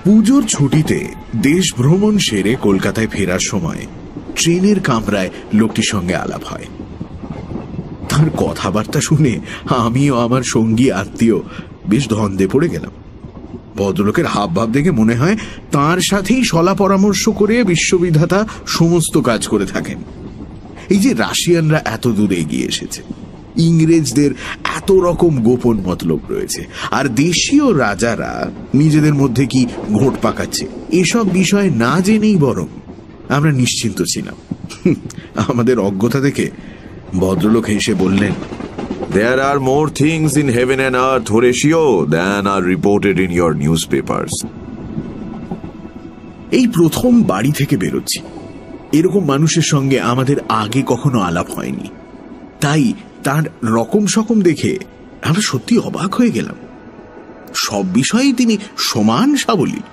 পুজোর ছুটিতে দেশ ভ্রমণ সেরে কলকাতায় ফেরার সময় ট্রেনের কামরায় লোকটির সঙ্গে আলাপ হয়। তার কথাবার্তা শুনে আমিও আমার সঙ্গী আত্মীয় বেশ ধন্দে পড়ে গেলাম। ভদ্রলোকের হাবভাব দেখে মনে হয় তার সাথেই সলা পরামর্শ করে বিশ্ববিধাতা সমস্ত কাজ করে থাকেন। এই যে রাশিয়ানরা এত দূরে এগিয়ে এসেছে, ইংরেজদের এত রকম গোপন মতলব রয়েছে, আর দেশীয় রাজারা নিজেদের মধ্যে কি ঘোট পাকাচ্ছে, এসব বিষয় না জেনেই বরং আমরা নিশ্চিন্ত ছিলাম। আমাদের অজ্ঞতা দেখে ভদ্রলোক হেসে বললেন, There are more things in heaven and earth, Horatio, than are reported in your newspapers. এই প্রথম বাড়ি থেকে বেরোচ্ছি। এরকম মানুষের সঙ্গে আমাদের আগে কখনো আলাপ হয়নি, তাই তার রকম সকম দেখে আমরা সত্যি অবাক হয়ে গেলাম। সব বিষয়েই তিনি সমান সাবলীল।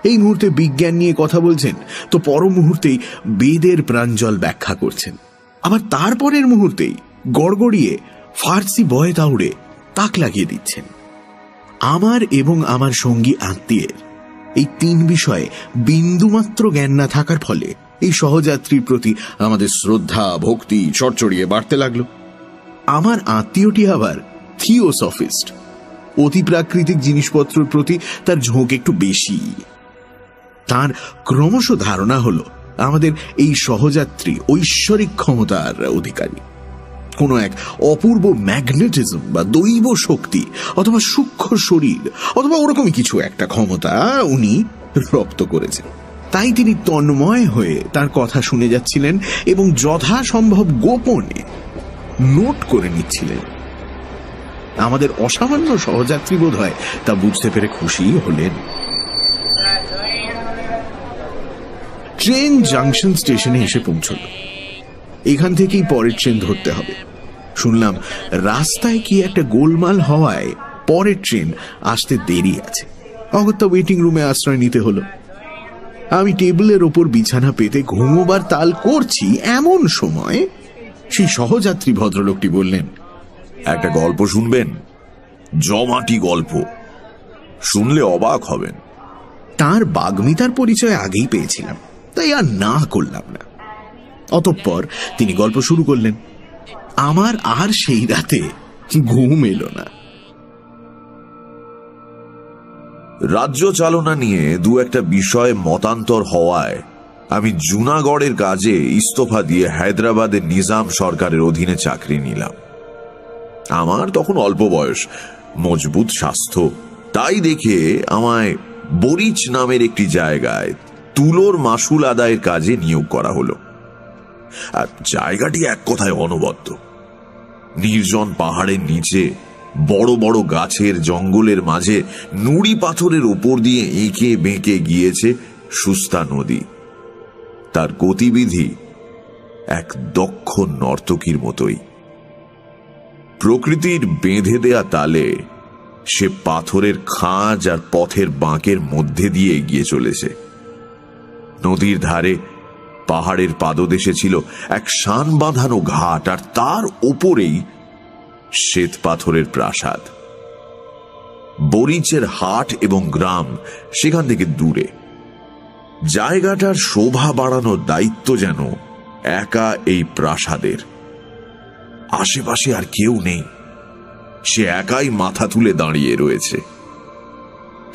এই মুহূর্তে বিজ্ঞান নিয়ে কথা বলছেন, তো পর মুহূর্তেই বেদের প্রাঞ্জল ব্যাখ্যা করছেন, আবার তারপরের মুহূর্তেই গড়গড়িয়ে ফার্সি বয়ে তাউড়ে তাক লাগিয়ে দিচ্ছেন। আমার এবং আমার সঙ্গী আত্মীয়ের এই তিন বিষয়ে বিন্দুমাত্র জ্ঞান না থাকার ফলে এই সহযাত্রীর প্রতি আমাদের শ্রদ্ধা ভক্তি চড়চড়িয়ে বাড়তে লাগলো। আমার আত্মীয়টি আবার থিওসফিস্ট, অতিপ্রাকৃতিক জিনিসপত্রের প্রতি তার ঝোঁক একটু বেশি। তার ক্রমশ ধারণা হলো আমাদের এই সহযাত্রী ঐশ্বরিক ক্ষমতার অধিকারী। কোনো এক অপূর্ব ম্যাগনেটিজম বা দৈব শক্তি অথবা সূক্ষ্ম শরীর অথবা ওরকমই কিছু একটা ক্ষমতা উনি রপ্ত করেছেন। তাই তিনি তন্ময় হয়ে তার কথা শুনে যাচ্ছিলেন এবং যথাসম্ভব গোপনে নোট করে নিচ্ছিলেন। আমাদের অসামান্য সহযাত্রী বোধ হয় তা বুঝতে পেরে খুশি হলেন। ট্রেন জাংশন স্টেশনে এসে পৌঁছল। এখান থেকেই পরের ট্রেন ধরতে হবে। শুনলাম রাস্তায় কি একটা গোলমাল হওয়ায় পরের ট্রেন আসতে দেরি আছে। অগত্যা ওয়েটিং রুমে আশ্রয় নিতে হলো। আমি টেবিলের ওপর বিছানা পেতে ঘুমোবার তাল করছি, এমন সময় সেই সহযাত্রী ভদ্রলোকটি বললেন, একটা গল্প শুনবেন? জমাটি গল্প, শুনলে অবাক হবেন। তার বাগ্মিতার পরিচয় আগেই পেয়েছিলাম, তাই আর না করলাম না। অতঃপর তিনি গল্প শুরু করলেন। আমার আর সেই রাতে ঘুম এলো না। রাজ্য চালনা নিয়ে দু একটা বিষয়ে মতান্তর হওয়ায় আমি জুনাগড়ের কাজে ইস্তফা দিয়ে হায়দ্রাবাদের নিজাম সরকারের অধীনে চাকরি নিলাম। আমার তখন অল্প বয়স, মজবুত স্বাস্থ্য, তাই দেখে আমায় বরিচ নামের একটি জায়গায় তুলোর মাসুল আদায়ের কাজে নিয়োগ করা হলো। আর জায়গাটি এক কথায় অনবদ্য। নির্জন পাহাড়ের নিচে বড় বড় গাছের জঙ্গলের মাঝে নুড়ি পাথরের উপর দিয়ে এঁকে বেঁকে গিয়েছে সুস্তা নদী। তার গতিবিধি এক দক্ষ নর্তকীর মতোই। প্রকৃতির বেঁধে দেয়া তালে সে পাথরের খাঁজ আর পথের বাঁকের মধ্যে দিয়ে এগিয়ে চলেছে। নদীর ধারে পাহাড়ের পাদদেশে ছিল এক শান বাঁধানো ঘাট, আর তার ওপরেই শ্বেত পাথরের প্রাসাদ। বরিচের হাট এবং গ্রাম সেখান থেকে দূরে। জায়গাটার শোভা বাড়ানোর দায়িত্ব যেন একা এই প্রাসাদের। আশেপাশে আর কেউ নেই, সে একাই মাথা তুলে দাঁড়িয়ে রয়েছে।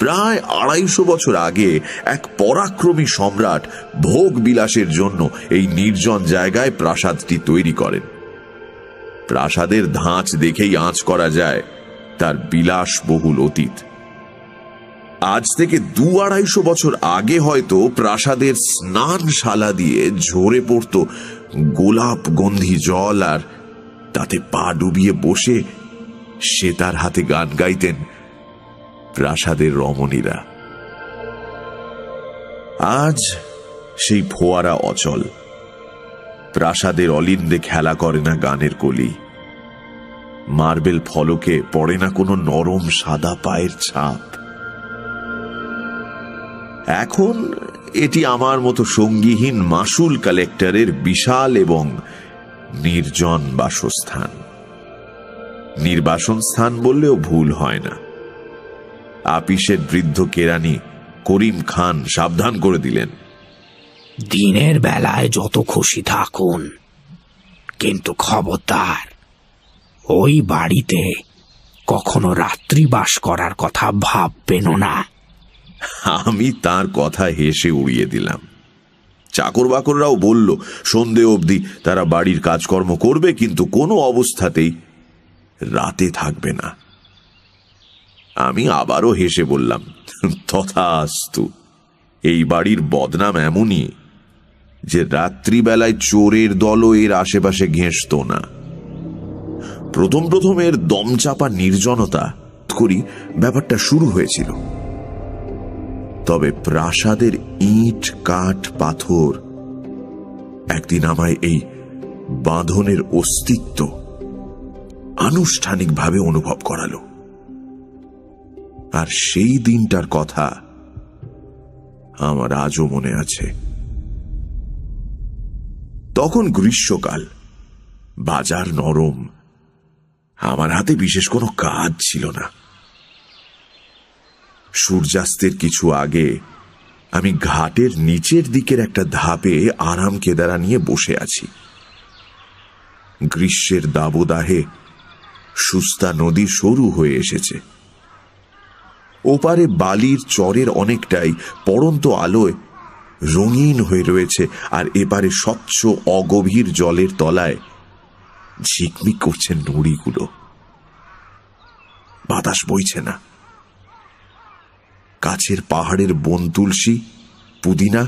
প্রায় 250 বছর আগে এক পরাক্রমী সম্রাট ভোগ বিলাসের জন্য এই নির্জন জায়গায় প্রাসাদটি তৈরি করেন। প্রাসাদের ধাঁচ দেখেই আঁচ করা যায় তার বিলাসবহুল অতীত। আজ থেকে 200-250 বছর আগে হয়তো প্রাসাদের স্নানশালা দিয়ে ঝরে পড়ত গোলাপ গন্ধি জল, আর তাতে পা ডুবিয়ে বসে সে তার হাতে গান গাইতেন প্রাসাদের রমণীরা। আজ সেই ফোয়ারা অচল। প্রাসাদের অলিন্দে খেলা করে না গানের কলি। মার্বেল ফলকে পড়ে না কোনো নরম সাদা পায়ের ছাপ। এখন এটি আমার মতো সঙ্গীহীন মাসুল কালেক্টরের বিশাল এবং নির্জন বাসস্থান। নির্বাসন স্থান বললেও ভুল হয় না। আপিসের বৃদ্ধ কেরানি করিম খান সাবধান করে দিলেন, দিনের বেলায় যত খুশি থাকুন, কিন্তু খবরদার ওই বাড়িতে কখনো রাত্রিবাস করার কথা ভাববেন না। আমি তার কথা হেসে উড়িয়ে দিলাম। চাকর বাকররাও বলল সন্ধে অবধি তারা বাড়ির কাজকর্ম করবে, কিন্তু কোনো অবস্থাতেই রাতে থাকবে না। আমি আবারও হেসে বললাম, তথাস্তু। এই বাড়ির বদনাম এমনই যে রাত্রিবেলায় চোরের দলও এর আশেপাশে ঘেঁষত না। প্রথম প্রথম এর দমচাপা নির্জনতা করি ব্যাপারটা শুরু হয়েছিল, তবে প্রাসাদের ইট কাঠ পাথর একদিন আমায় এই বাঁধনের অস্তিত্ব আনুষ্ঠানিকভাবে অনুভব করালো। আর সেই দিনটার কথা আমার আজও মনে আছে। তখন গ্রীষ্মকাল, বাজার নরম, আমার হাতে বিশেষ কোনো কাজ ছিল না। সূর্যাস্তের কিছু আগে আমি ঘাটের নিচের দিকের একটা ধাপে আরাম কেদারা নিয়ে বসে আছি। গ্রীষ্মের দাবদাহে সুস্তা নদী সরু হয়ে এসেছে। ওপারে বালির চরের অনেকটাই পড়ন্ত আলোয় রঙিন হয়ে রয়েছে, আর এপারে স্বচ্ছ অগভীর জলের তলায় ঝিকমিক করছে নুড়িগুলো। বাতাস বইছে না। কাছের পাহাড়ের বন তুলসী, পুদিনা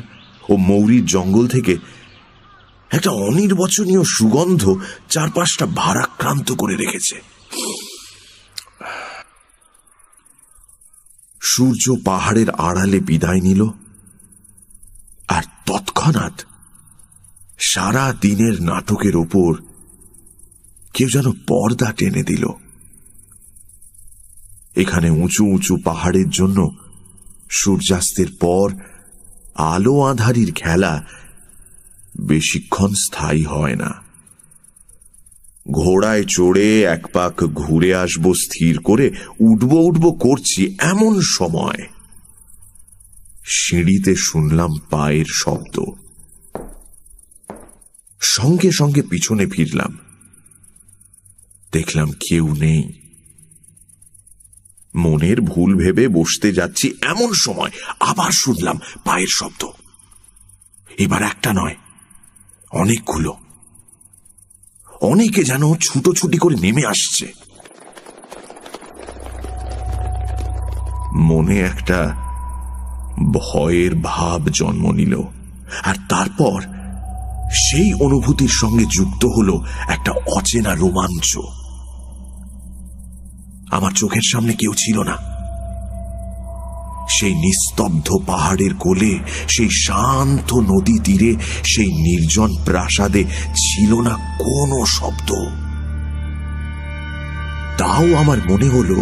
ও মৌরির জঙ্গল থেকে একটা অনির্বচনীয় সুগন্ধ চারপাশটা ভারাক্রান্ত করে রেখেছে। সূর্য পাহাড়ের আড়ালে বিদায় নিল, আর তৎক্ষণাৎ সারা দিনের নাটকের ওপর কেউ যেন পর্দা টেনে দিল। এখানে উঁচু উঁচু পাহাড়ের জন্য সূর্যাস্তের পর আলো আঁধারির খেলা বেশিক্ষণ স্থায়ী হয় না। ঘোড়ায় চড়ে এক পাক ঘুরে আসবো স্থির করে উঠবো করছি, এমন সময় সিঁড়িতে শুনলাম পায়ের শব্দ। সঙ্গে সঙ্গে পিছনে ফিরলাম, দেখলাম কেউ নেই। মনের ভুল ভেবে বসতে যাচ্ছি, এমন সময় আবার শুনলাম পায়ের শব্দ। এবার একটা নয়, অনেকগুলো। অনেকে যেন ছুটোছুটি করে নেমে আসছে। মনে একটা ভয়ের ভাব জন্ম নিল, আর তারপর সেই অনুভূতির সঙ্গে যুক্ত হলো একটা অচেনা রোমাঞ্চ। আমার চোখের সামনে কেউ ছিল না। সেই নিস্তব্ধ পাহাড়ের কোলে, সেই শান্ত নদী তীরে, সেই নির্জন প্রাসাদে ছিল না কোনো শব্দ। তাও আমার মনে হলো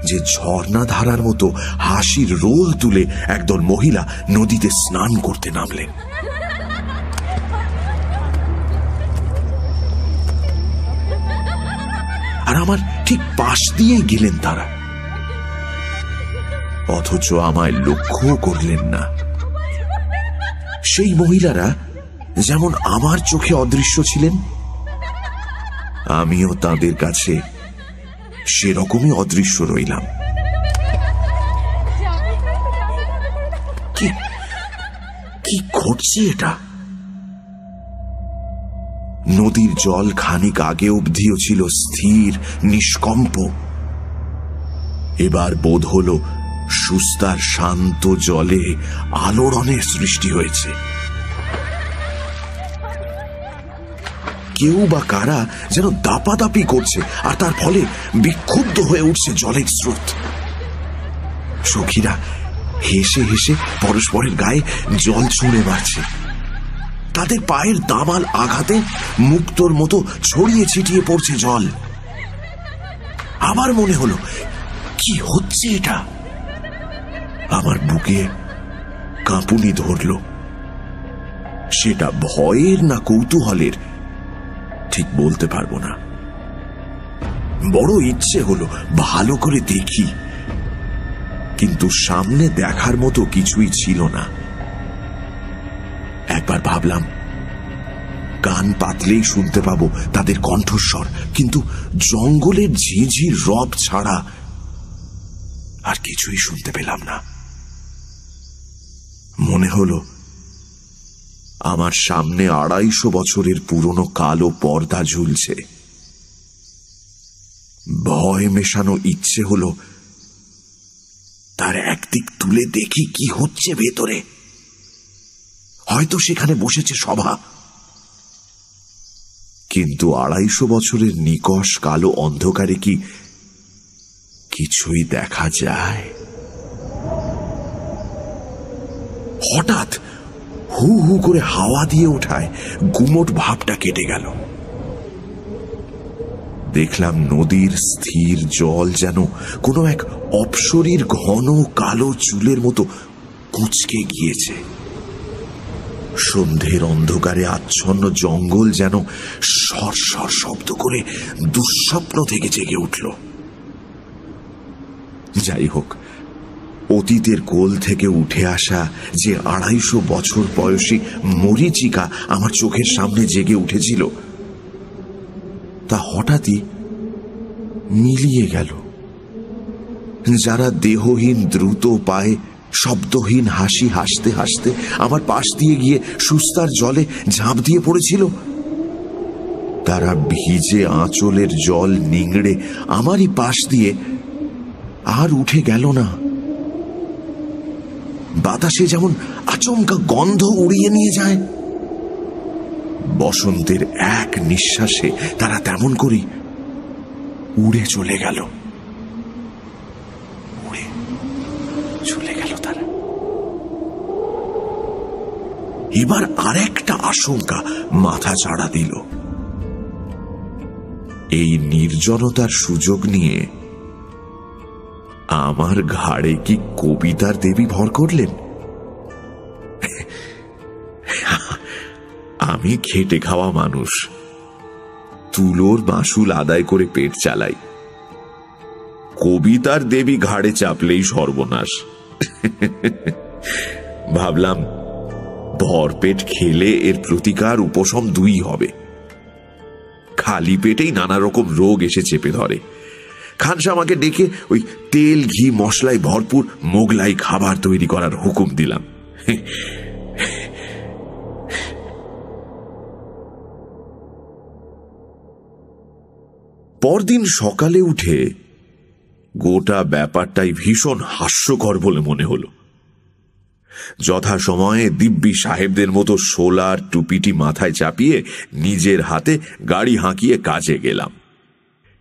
যে ঝর্ণা ধারার মতো হাসির রোল তুলে একদল মহিলা নদীতে স্নান করতে নামলেন। আর আমার ঠিক পাশ দিয়েই গেলেন তারা, অথচ আমায় লক্ষ্য করলেন না। সেই মহিলারা যেমন আমার চোখে অদৃশ্য ছিলেন, আমিও তাদের কাছে সেরকমই অদৃশ্য রইলাম। কি ঘটছে এটা? নদীর জল খানিক আগে অবধিও ছিল স্থির নিষ্কম্প। এবার বোধ হল সুস্তার শান্ত জলে আলোড়নের সৃষ্টি হয়েছে। কেউ বা কারা যেন দাপাদাপি করছে, আর তার ফলে বিক্ষুব্ধ হয়ে উঠছে জলের স্রোত। সখীরা হেসে হেসে পরস্পরের গায়ে জল ছুঁড়ে মারছে। তাদের পায়ের দামাল আঘাতে মুক্তোর মতো ছড়িয়ে ছিটিয়ে পড়ছে জল। আবার মনে হলো, কি হচ্ছে এটা? আমার বুকে কাঁপুনি ধরল। সেটা ভয়ের না কৌতূহলের ঠিক বলতে পারবো না। বড় ইচ্ছে হলো ভালো করে দেখি। কিন্তু সামনে দেখার মতো কিছুই ছিল না। একবার ভাবলাম কান পাতলেই শুনতে পাবো তাদের কণ্ঠস্বর, কিন্তু জঙ্গলের ঝিঝির রব ছাড়া আর কিছুই শুনতে পেলাম না। মনে হলো আমার সামনে 250 বছরের পুরনো কালো পর্দা ঝুলছে। ভয় মেশানো ইচ্ছে হলো তার একদিক তুলে দেখি কি হচ্ছে ভেতরে। হয়তো সেখানে বসেছে সভা, কিন্তু 250 বছরের নিকষ কালো অন্ধকারে কি কিছুই দেখা যায়? হঠাৎ হু হু করে হাওয়া দিয়ে ওঠায় গুমট ভাবটা কেটে গেল। দেখলাম নদীর স্থির জল যেন কোনো এক অপ্সরীর ঘন কালো চুলের মতো কুঁচকে গিয়েছে। সন্ধ্যের অন্ধকারে আচ্ছন্ন জঙ্গল যেন সরসর শব্দ করে দুঃস্বপ্ন থেকে জেগে উঠল। যাই হোক, অতীতের কোল থেকে উঠে আসা যে 250 বছর বয়সী মরীচিকা আমার চোখের সামনে জেগে উঠেছিল, তা হঠাৎই মিলিয়ে গেল। যারা দেহহীন দ্রুত পায়ে শব্দহীন হাসি হাসতে হাসতে আমার পাশ দিয়ে গিয়ে সুস্তার জলে ঝাঁপ দিয়ে পড়েছিল, তারা ভিজে আঁচলের জল নিংড়ে আমারই পাশ দিয়ে আর উঠে গেল না। বাতাসে যেমন আচমকা গন্ধ উড়িয়ে নিয়ে যায়, বসন্তের এক নিঃশ্বাসে তারা তেমন করেই উড়ে চলে গেল। উড়ে চলে গেল তারা। এবার আরেকটা আশঙ্কা মাথা চাড়া দিল। এই নির্জনতার সুযোগ নিয়ে আমার ঘাড়ে কি কবিতার দেবী ভর করলেন? আমি খেটে খাওয়া মানুষ, তুলোর মাসুল আদায় করে পেট চালাই। কবিতার দেবী ঘাড়ে চাপলেই সর্বনাশ। ভাবলাম ভরপেট খেলে এর প্রতিকার উপশম দুই হবে। খালি পেটেই নানা রকম রোগ এসে চেপে ধরে। খানসা আমাকে ডেকে ওই তেল ঘি মশলায় ভরপুর মোগলাই খাবার তৈরি করার হুকুম দিলাম। পরদিন সকালে উঠে গোটা ব্যাপারটাই ভীষণ হাস্যকর বলে মনে হলো। যথাসময়ে দিব্যি সাহেবদের মতো সোলার টুপিটি মাথায় চাপিয়ে নিজের হাতে গাড়ি হাঁকিয়ে কাজে গেলাম।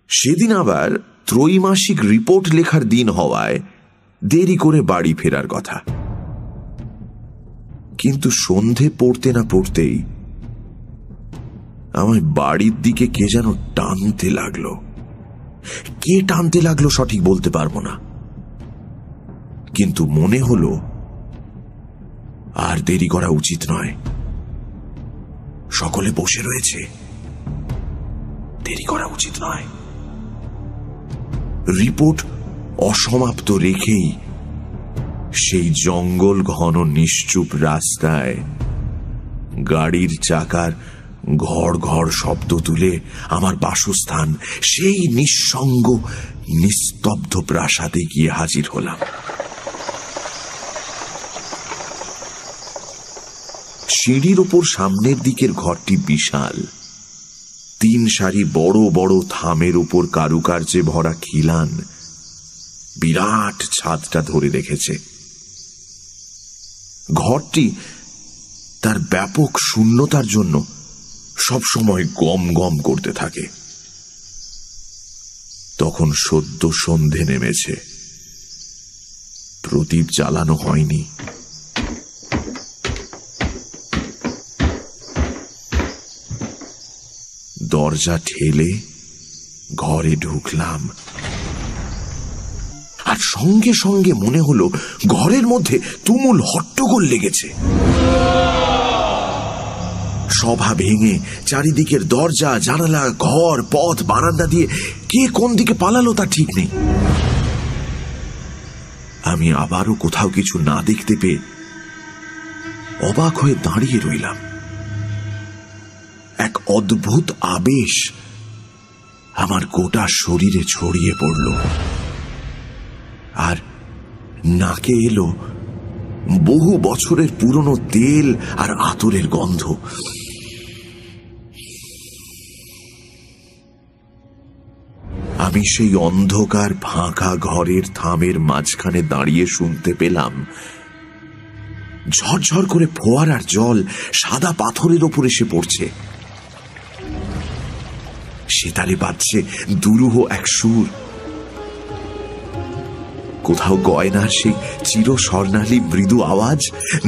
সেদিন আবার ত্রৈমাসিক রিপোর্ট লেখার দিন হওয়ায় দেরি করে বাড়ি ফেরার কথা। কিন্তু সন্ধে পড়তে না পড়তেই আমায় বাড়ির দিকে কে যেন টানতে লাগলো। কে টানতে লাগলো সঠিক বলতে পারবো না, কিন্তু মনে হলো আর দেরি করা উচিত নয়। সকলে বসে রয়েছে, দেরি করা উচিত নয়। রিপোর্ট অসমাপ্ত রেখেই সেই জঙ্গল ঘন নিশ্চুপ রাস্তায় গাড়ির চাকার ঘড় ঘড় শব্দ তুলে আমার বাসস্থান সেই নিঃসঙ্গ নিস্তব্ধ প্রাসাদে গিয়ে হাজির হলাম। সিঁড়ির ওপর সামনের দিকের ঘরটি বিশাল। 3 সারি বড় বড় থামের উপর কারুকার্যে ভরা খিলান বিরাট ছাদটা ধরে রেখেছে। ঘরটি তার ব্যাপক শূন্যতার জন্য সবসময় গম গম করতে থাকে। তখন সদ্য সন্ধে নেমেছে, প্রদীপ জ্বালানো হয়নি। দরজা ঠেলে ঘরে ঢুকলাম, আর সঙ্গে সঙ্গে মনে হলো ঘরের মধ্যে তুমুল হট্টগোল লেগেছে। সভা ভেঙে চারিদিকের দরজা জানালা ঘর পথ বারান্দা দিয়ে কে কোন দিকে পালালো তা ঠিক নেই। আমি আবারও কোথাও কিছু না দেখতে পেয়ে অবাক হয়ে দাঁড়িয়ে রইলাম। এক অদ্ভুত আবেশ আমার গোটা শরীরে ছড়িয়ে পড়ল, আর নাকে এলো বহু বছরের পুরনো তেল আর আতরের গন্ধ। আমি সেই অন্ধকার ফাঁকা ঘরের থামের মাঝখানে দাঁড়িয়ে শুনতে পেলাম ঝরঝর করে ফোয়ারার জল সাদা পাথরের ওপর এসে পড়ছে। সেতারে বাজছে দুরূহ এক সুর। কোথাও গয়নার সেই চির স্বর্ণালী মৃদু আওয়াজ,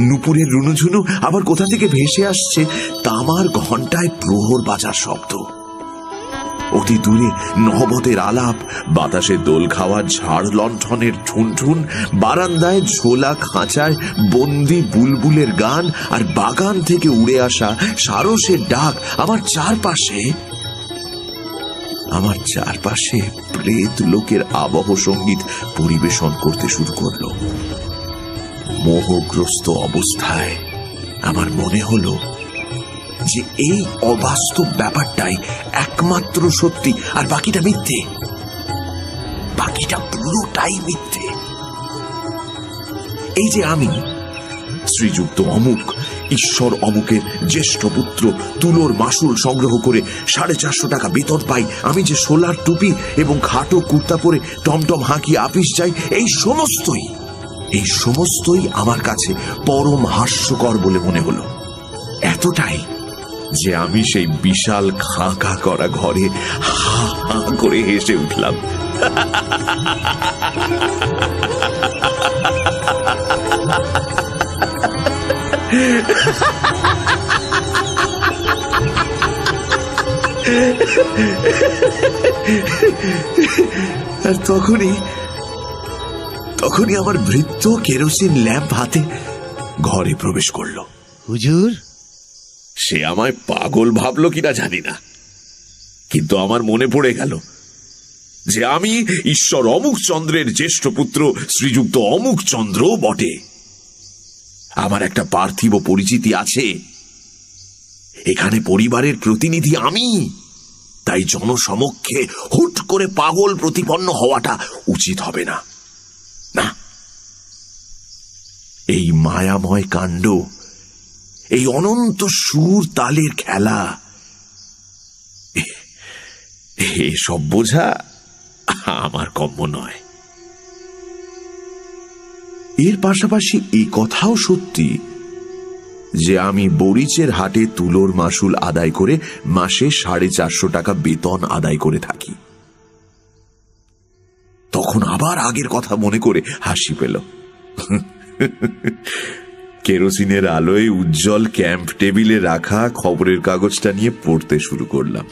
নুপুরের রুনুঝুনু, আবার কোথা থেকে ভেসে আসছে তামার ঘণ্টায় প্রহর বাজার শব্দ। অতি দূরে নহবতের আলাপ, বাতাসে দোল খাওয়া ঝাড় লণ্ঠনের ঠুনঠুন, বারান্দায় ঝোলা খাঁচায় বন্দি বুলবুলের গান, আর বাগান থেকে উড়ে আসা সারসের ডাক। আমার চারপাশে প্রেত লোকের আবহ সঙ্গীত পরিবেশন করতে শুরু করল। মোহগ্রস্ত অবস্থায় আমার মনে হলো যে এই অবাস্তব ব্যাপারটাই একমাত্র সত্যি, আর বাকিটা মিথ্যে। বাকিটা পুরোটাই মিথ্যে। এই যে আমি শ্রীযুক্ত অমুক, ঈশ্বর অমুকের জ্যেষ্ঠ পুত্র, তুলোর মাসুল সংগ্রহ করে 450 টাকা বেতন পাই, আমি যে সোলার টুপি এবং খাটো কুর্তা পরে টমটম হাঁকিয়ে আপিস যাই, এই সমস্তই আমার কাছে পরম হাস্যকর বলে মনে হলো। এতটাই যে আমি সেই বিশাল খাঁকা করা ঘরে হা হা করে হেসে উঠলাম। আর তখনই আমার ভৃত্য কেরোসিন ল্যাম্প হাতে ঘরে প্রবেশ করলো। হুজুর, সে আমায় পাগল ভাবলো কিনা জানি না, কিন্তু আমার মনে পড়ে গেল যে আমি ঈশ্বর অমুক চন্দ্রের জ্যেষ্ঠ পুত্র শ্রীযুক্ত অমুক চন্দ্র বটে। আমার একটা পার্থিব পরিচিতি আছে, এখানে পরিবারের প্রতিনিধি আমি, তাই জনসমক্ষে হুট করে পাগল প্রতিপন্ন হওয়াটা উচিত হবে না। না, এই মায়াময় কাণ্ড, এই অনন্ত সুর তালের খেলা, এসব বোঝা আমার কম্য নয়। এর পাশাপাশি এই কথাও সত্যি যে আমি বরিচের হাটে তুলোর মাসুল আদায় করে মাসে 450 টাকা বেতন আদায় করে থাকি। তখন আবার আগের কথা মনে করে হাসি পেল। কেরোসিনের আলোয় উজ্জ্বল ক্যাম্প টেবিলে রাখা খবরের কাগজটা নিয়ে পড়তে শুরু করলাম।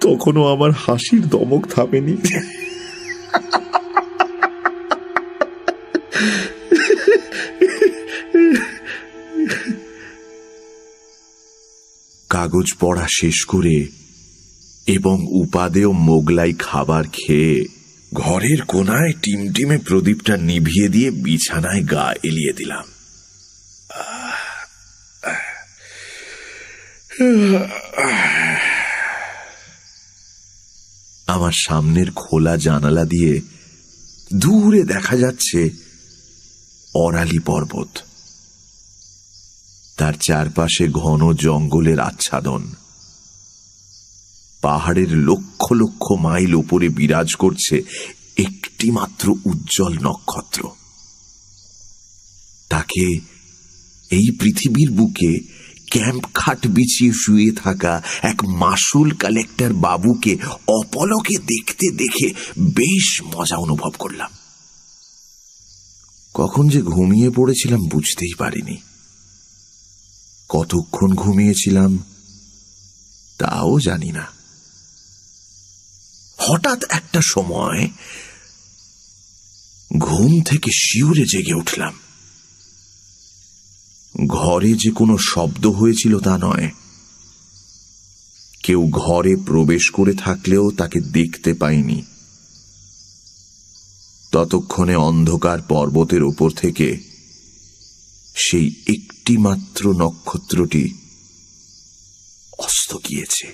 তখনও আমার হাসির দমক থামেনি। কাগজ পড়া শেষ করে এবং উপাদেয় মোগলাই খাবার খেয়ে ঘরের কোনায় টিমটিমে প্রদীপটা নিভিয়ে দিয়ে বিছানায় গা এলিয়ে দিলাম। আমার সামনের খোলা জানালা দিয়ে দূরে দেখা যাচ্ছে অরালি পর্বত, তার চারপাশে ঘন জঙ্গলের আচ্ছাদন। পাহাড়ের লক্ষ লক্ষ মাইল উপরে বিরাজ করছে একটি মাত্র উজ্জ্বল নক্ষত্র। তাকে এই পৃথিবীর বুকে ক্যাম্প খাট বিছিয়ে শুয়ে থাকা এক মাসুল কালেক্টর বাবুকে অপলকে দেখতে দেখে বেশ মজা অনুভব করলাম। কখন যে ঘুমিয়ে পড়েছিলাম বুঝতেই পারিনি। কতক্ষণ ঘুমিয়েছিলাম তাও জানি না। হঠাৎ একটা সময় ঘুম থেকে শিউরে জেগে উঠলাম। ঘরে যে কোনো শব্দ হয়েছিল তা নয়, কেউ ঘরে প্রবেশ করে থাকলেও তাকে দেখতে পাইনি। ততক্ষণে অন্ধকার পর্বতের ওপর থেকে সেই একটি মাত্র নক্ষত্রটি অস্ত গিয়েছে।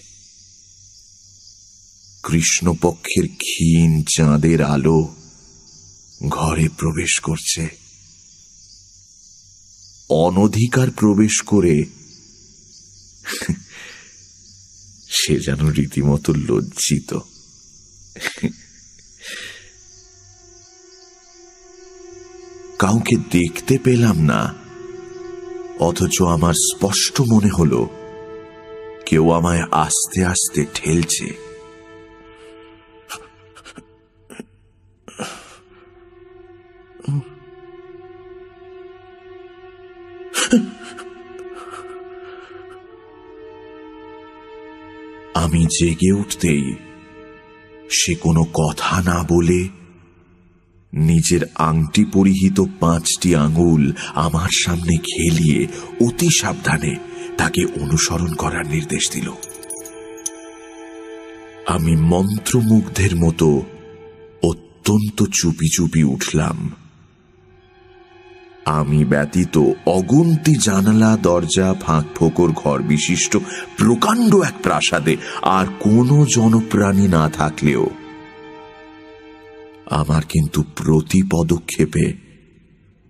কৃষ্ণপক্ষের ক্ষীণ চাঁদের আলো ঘরে প্রবেশ করছে। অনধিকার প্রবেশ করে সে যেন রীতিমতো লজ্জিত। কাউকে দেখতে পেলাম না, অথচ আমার স্পষ্ট মনে হলো কেউ আমায় আস্তে আস্তে ঠেলছে। আমি জেগে উঠতেই সে কোনো কথা না বলে নিজের আংটি পরিহিত 5টি আঙুল আমার সামনে খেলিয়ে অতি সাবধানে তাকে অনুসরণ করার নির্দেশ দিল। আমি মন্ত্রমুগ্ধের মতো অত্যন্ত চুপি চুপি উঠলাম। আমি ব্যতীত অগুন্তি জানালা, দরজা, ফাঁক ফোকর ঘর বিশিষ্ট প্রকাণ্ড এক প্রাসাদে আর কোনো জনপ্রাণী না থাকলেও আমার কিন্তু প্রতি পদক্ষেপে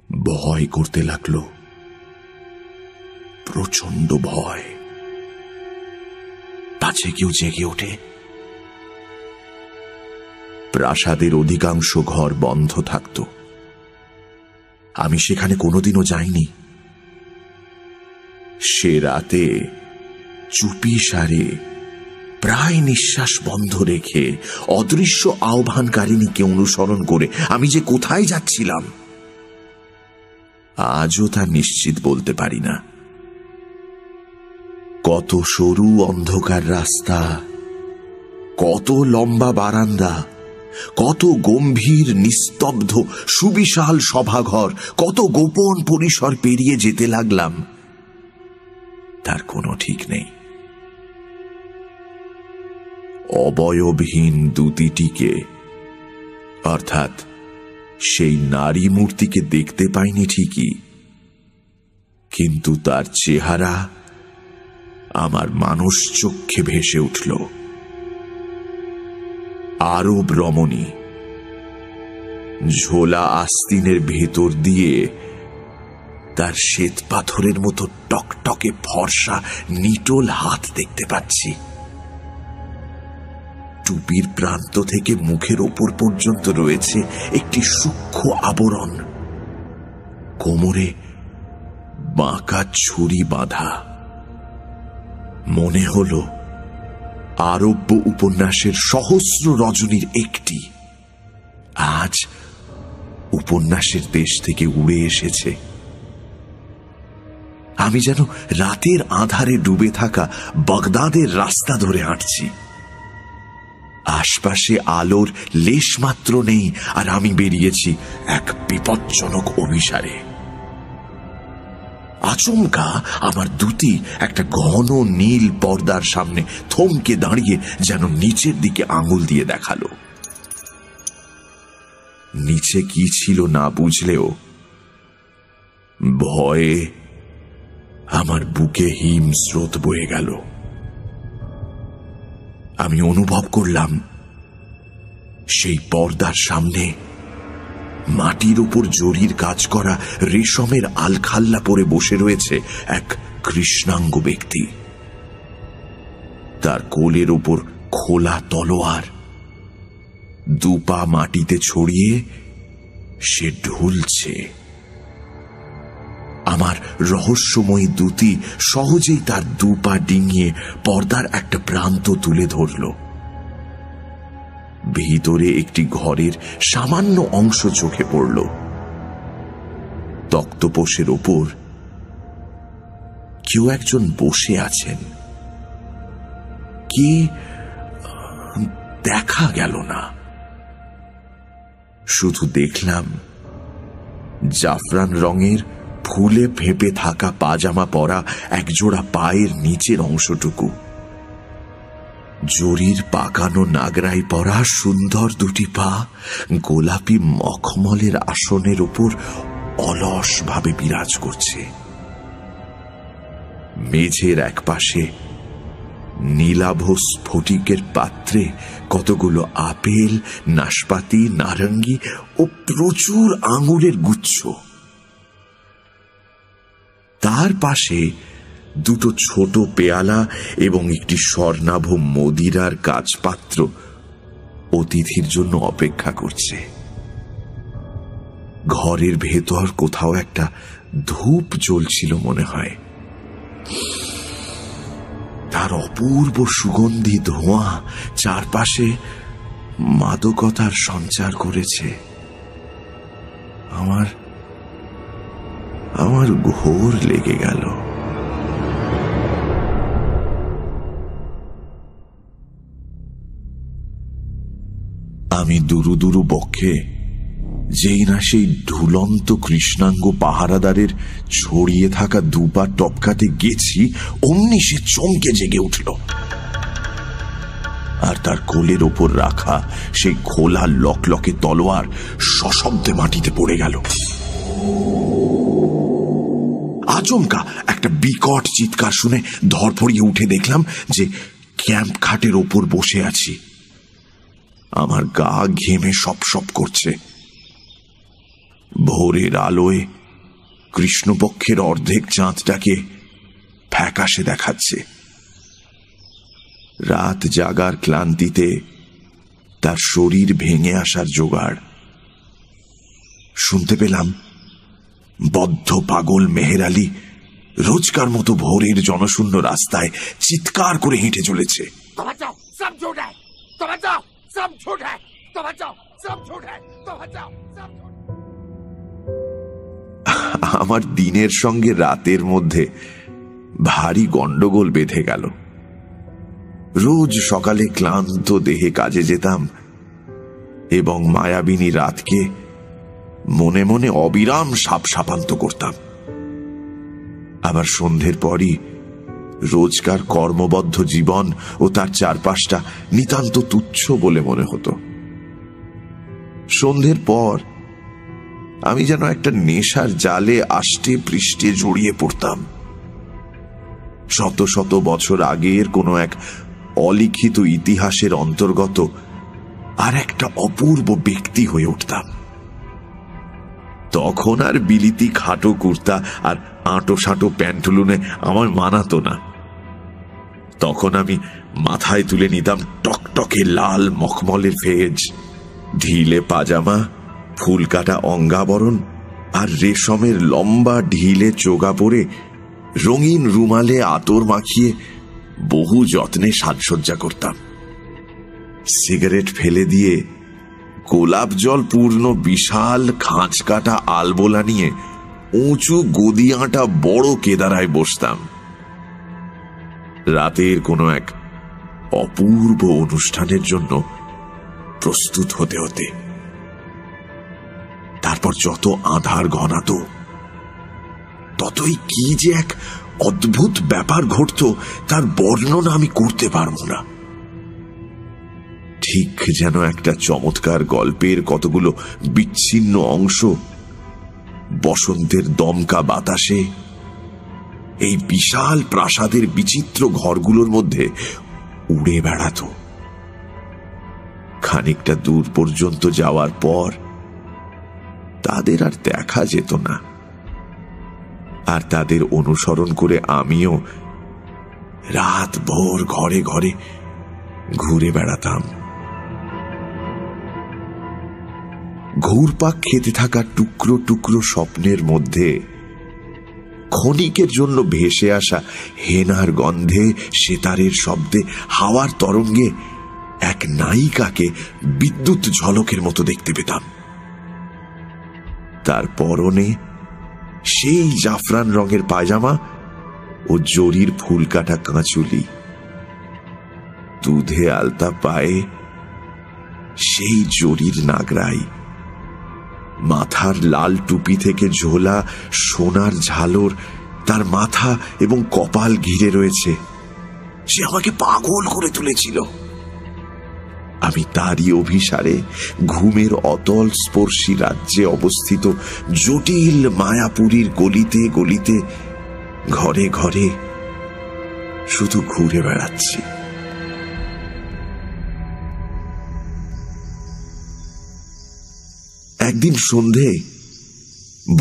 ভয় করতে লাগলো, প্রচন্ড ভয়। পাছে কেউ জেগে ওঠে। প্রাসাদের অধিকাংশ ঘর বন্ধ থাকত। আমি সেখানে কোনোদিনও যাইনি। সে রাতে চুপি সারে প্রায় নিঃশ্বাস বন্ধ রেখে অদৃশ্য আহ্বানকারিণীকে অনুসরণ করে আমি যে কোথায় যাচ্ছিলাম আজও তা নিশ্চিত বলতে পারি না। কত সরু অন্ধকার রাস্তা, কত লম্বা বারান্দা, কত গম্ভীর নিস্তব্ধ সুবিশাল সভাঘর, কত গোপন পরিসর পেরিয়ে যেতে লাগলাম তার কোনো ঠিক নেই। অবয়বহীন দূতিটিকে, অর্থাৎ সেই নারী মূর্তিকে দেখতে পাইনি ঠিকই, কিন্তু তার চেহারা আমার মানস চক্ষে ভেসে উঠল। আরব রমণী, ঝোলা আস্তিনের ভেতর দিয়ে তার শ্বেত পাথরের মতো টকটকে ফর্সা নিটোল হাত দেখতে পাচ্ছি। টুপির প্রান্ত থেকে মুখের ওপর পর্যন্ত রয়েছে একটি সূক্ষ্ম আবরণ। কোমরে বাঁকা ছুরি বাঁধা। মনে হল আরব্য উপন্যাসের সহস্র রজনীর একটি আজ উপন্যাসের দেশ থেকে উড়ে এসেছে। আমি যেন রাতের আঁধারে ডুবে থাকা বাগদাদের রাস্তা ধরে হাঁটছি। আশপাশে আলোর লেশ মাত্র নেই, আর আমি বেরিয়েছি এক বিপজ্জনক অভিসারে। আচমকা আমার দূতি একটা ঘন নীল পর্দার সামনে থমকে দাঁড়িয়ে যেন নিচের দিকে আঙুল দিয়ে দেখালো। নিচে কি ছিল না বুঝলেও ভয়ে আমার বুকে হিম স্রোত বয়ে গেল। আমি অনুভব করলাম সেই পর্দার সামনে মাটির উপর জরির কাজ করা রেশমের আলখাল্লা পরে বসে রয়েছে এক কৃষ্ণাঙ্গ ব্যক্তি। তার কোলের উপর খোলা তলোয়ার, দুপা মাটিতে ছড়িয়ে সে ঢুলছে। আমার রহস্যময়ী দূতি সহজেই তার দুপা ডিঙিয়ে পর্দার একটা প্রান্ত তুলে ধরল। ভিতরে একটি ঘরের সামান্য অংশ চোখে পড়ল। তক্তপোষের ওপর কেউ একজন বসে আছেন। কে দেখা গেল না, শুধু দেখলাম জাফরান রঙের ফুলে ফেঁপে থাকা পাজামা পরা একজোড়া পায়ের নিচের অংশটুকু। জরির পাকানো নাগরাই পরা সুন্দর দুটি পা গোলাপি মখমলের আসনের উপর অলসভাবে বিরাজ করছে। মেঝের এক পাশে নীলাভ স্ফটিকের পাত্রে কতগুলো আপেল, নাশপাতি, নারঙ্গি ও প্রচুর আঙুরের গুচ্ছ। তার পাশে দুটো ছোট পেয়ালা এবং একটি স্বর্ণাভ মদিরার কাচপাত্র অতিথির জন্য অপেক্ষা করছে। ঘরের ভেতর কোথাও একটা ধূপ জ্বলছিল মনে হয়। তার অপূর্ব সুগন্ধি ধোঁয়া চারপাশে মাদকতার সঞ্চার করেছে। আমার ঘোর লেগে গেল। আমি দুরু দুরু বক্ষে যেই না সেই ঢুলন্ত কৃষ্ণাঙ্গ পাহারাদারের ছড়িয়ে থাকা দুপা টপকাতে গেছি, অমনি সে চমকে জেগে উঠল, আর তার কোলের ওপর রাখা সেই খোলা লকলকে তলোয়ার সশব্দে মাটিতে পড়ে গেল। আচমকা একটা বিকট চিৎকার শুনে ধরফড়িয়ে উঠে দেখলাম যে ক্যাম্প খাটের ওপর বসে আছি। আমার গা ঘেমে সপ করছে। ভোরের আলোয় কৃষ্ণপক্ষের অর্ধেক চাঁদটাকে ফ্যাকাশে দেখাচ্ছে। রাত জাগার ক্লান্তিতে তার শরীর ভেঙে আসার জোগাড়। শুনতে পেলাম বদ্ধ পাগল মেহের আলী রোজকার মতো ভোরের জনশূন্য রাস্তায় চিৎকার করে হেঁটে চলেছে। আমার দিনের সঙ্গে রাতের মধ্যে ভারী গন্ডগোল বেঁধে গেল। রোজ সকালে ক্লান্ত দেহে কাজে যেতাম এবং মায়াবিনী রাতকে মনে মনে অবিরাম সাপান্ত করতাম। আবার সন্ধ্যের পরই রোজকার কর্মবদ্ধ জীবন ও তার চারপাশটা নিতান্ত তুচ্ছ বলে মনে হতো। সন্ধ্যের পর আমি যেন একটা নেশার জালে আষ্টে পৃষ্ঠে জড়িয়ে পড়তাম। শত শত বছর আগের কোনো এক অলিখিত ইতিহাসের অন্তর্গত আর একটা অপূর্ব ব্যক্তি হয়ে উঠতাম। তখন আর বিলিতি খাটো কুর্তা আর আঁটো সাঁটো প্যান্টুলুনে আমার মানাতো না। তখন আমি মাথায় তুলে নিতাম টকটকে লাল মখমলের ফেজ, ঢিলে পাজামা, ফুল কাটা অঙ্গাবরণ আর রেশমের লম্বা ঢিলে চোগা পরে রঙিন রুমালে আতর মাখিয়ে বহু যত্নে সাজসজ্জা করতাম। সিগারেট ফেলে দিয়ে গোলাপ জল পূর্ণ বিশাল খাঁচ কাটা আলবোলা নিয়ে উঁচু গদি আঁটা বড় কেদারায় বসতাম। রাতের কোনো এক অপূর্ব অনুষ্ঠানের জন্য প্রস্তুত হতে হতে তারপর যত আঁধার ঘনাত ততই কি যে এক অদ্ভুত ব্যাপার ঘটত তার বর্ণনা আমি করতে পারব না। ঠিক যেন একটা চমৎকার গল্পের কতগুলো বিচ্ছিন্ন অংশ বসন্তের দমকা বাতাসে এই বিশাল প্রাসাদের বিচিত্র ঘরগুলোর মধ্যে উড়ে বেড়াত। খানিকটা দূর পর্যন্ত যাওয়ার পর তাদের আর দেখা যেত না, আর তাদের অনুসরণ করে আমিও রাত ভোর ঘরে ঘরে ঘুরে বেড়াতাম। ঘুরপাক খেতে থাকা টুকরো টুকরো স্বপ্নের মধ্যে ক্ষণিকের জন্য ভেসে আসা হেনার গন্ধে, সেতারের শব্দে, হাওয়ার তরঙ্গে এক নায়িকাকে বিদ্যুৎ ঝলকের মতো দেখতে পেতাম। তার পরনে সেই জাফরান রঙের পায়জামা ও জরির ফুল কাটা কাঁচুলি, দুধে আলতা পায়ে সেই জরির নাগরাই, মাথার লাল টুপি থেকে ঝোলা সোনার ঝালর তার মাথা এবং কপাল ঘিরে রয়েছে, সে আমাকে পাগল করে তুলেছিল। আমি তারই অভিসারে ঘুমের অতল স্পর্শী রাজ্যে অবস্থিত জটিল মায়াপুরীর গলিতে গলিতে, ঘরে ঘরে শুধু ঘুরে বেড়াচ্ছি। একদিন সন্ধে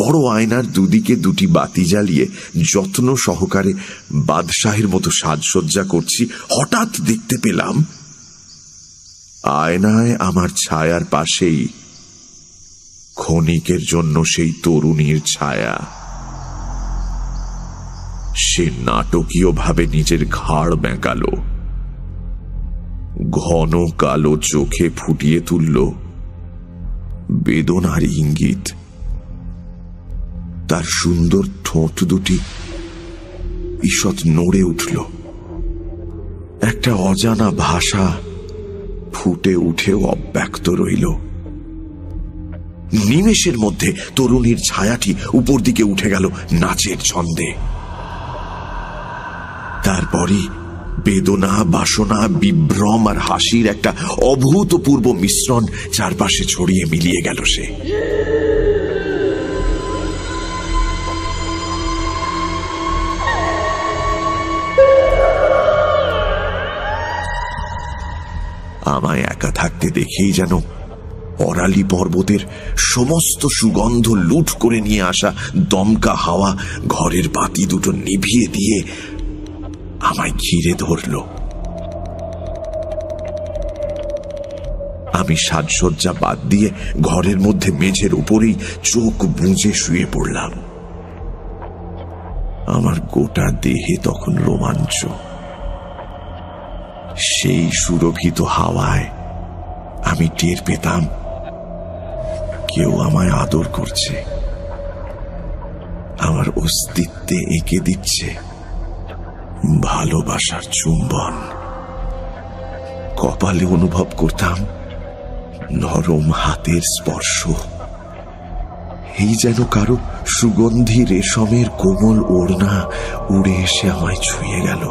বড় আয়নার দুদিকে দুটি বাতি জ্বালিয়ে যত্ন সহকারে বাদশাহের মতো সাজসজ্জা করছি। হঠাৎ দেখতে পেলাম আয়নায় আমার ছায়ার পাশেই ক্ষণিকের জন্য সেই তরুণীর ছায়া। সে নাটকীয়ভাবে নিজের ঘাড় বেঁকালো, ঘন কালো চোখে ফুটিয়ে তুলল বেদনার ইঙ্গিত। তার সুন্দর ঠোঁট দুটি ঈষৎ নড়ে উঠল। একটা অজানা ভাষা ফুটে উঠেও অব্যক্ত রইল। নিমেষের মধ্যে তরুণীর ছায়াটি উপর দিকে উঠে গেল নাচের ছন্দে। তারপরই বেদনা, বাসনা, বিভ্রম আর হাসির একটা অভূতপূর্ব মিশ্রণ চারপাশে ছড়িয়ে মিলিয়ে গেল। সে আমায় একা থাকতে দেখেই যেন অরালি পর্বতের সমস্ত সুগন্ধ লুট করে নিয়ে আসা দমকা হাওয়া ঘরের বাতি দুটো নিভিয়ে দিয়ে আমায় ঘিরে ধরল। আমি সাজসজ্জা বাদ দিয়ে ঘরের মধ্যে মেঝের উপরেই চোখ বুজে শুয়ে পড়লাম। আমার গোটা দেহে তখন রোমাঞ্চ। সেই সুরভিত হাওয়ায় আমি টের পেতাম কেউ আমায় আদর করছে, আমার অস্তিত্বে এঁকে দিচ্ছে ভালোবাসার চুম্বন। কপালে অনুভব করতাম নরম হাতের স্পর্শ। এই যেন কারো সুগন্ধি রেশমের কোমল ওড়না উড়ে এসে আমায় ছুঁয়ে গেল।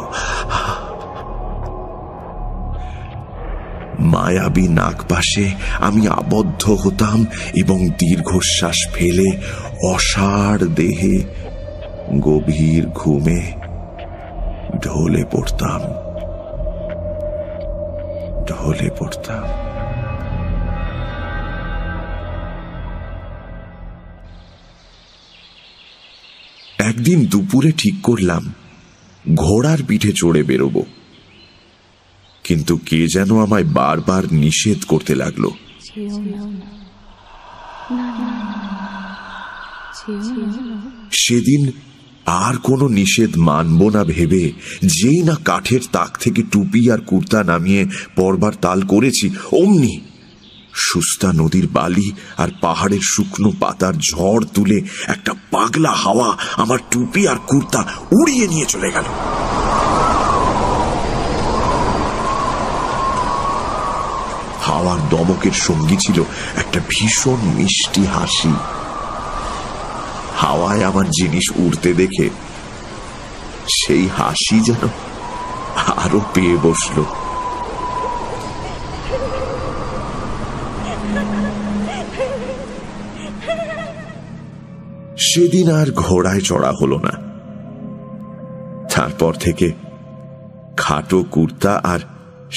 মায়াবী নাগপাশে আমি আবদ্ধ হতাম এবং দীর্ঘশ্বাস ফেলে অসাড় দেহে গভীর ঘুমে ঢলে পড়তাম। একদিন দুপুরে ঠিক করলাম ঘোড়ার পিঠে চড়ে বেরোবো, কিন্তু কে যেন আমায় বারবার নিষেধ করতে লাগলো। সেদিন আর কোনো নিষেধ মানব না ভেবে যেই না কাঠের তাক থেকে টুপি আর কুর্তা নামিয়ে পরবার তাল করেছি, অমনি সুস্তা নদীর বালি আর পাহাড়ের শুকনো পাতার ঝড় তুলে একটা পাগলা হাওয়া আমার টুপি আর কুর্তা উড়িয়ে নিয়ে চলে গেল। হাওয়ার দমকের সঙ্গী ছিল একটা ভীষণ মিষ্টি হাসি। হাওয়ায় আমার জিনিস উড়তে দেখে সেই হাসি যেন আরো পেয়ে বসল। সেদিন আর ঘোড়ায় চড়া হলো না। তারপর থেকে খাটো কুর্তা আর